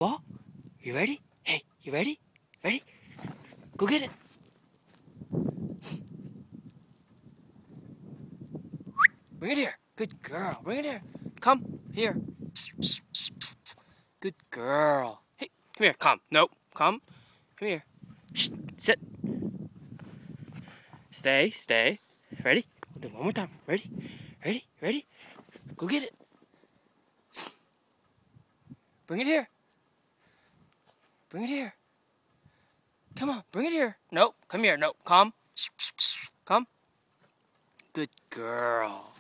Ball? You ready? Hey, you ready? Ready? Go get it. Bring it here. Good girl. Bring it here. Come here. Good girl. Hey, come here. Come. Nope. Come. Come here. Shh. Sit. Stay. Stay. Ready? We'll do it one more time. Ready? Ready? Ready? Go get it. Bring it here. Bring it here. Come on. Bring it here. Nope. Come here. Nope. Come. Come. Good girl.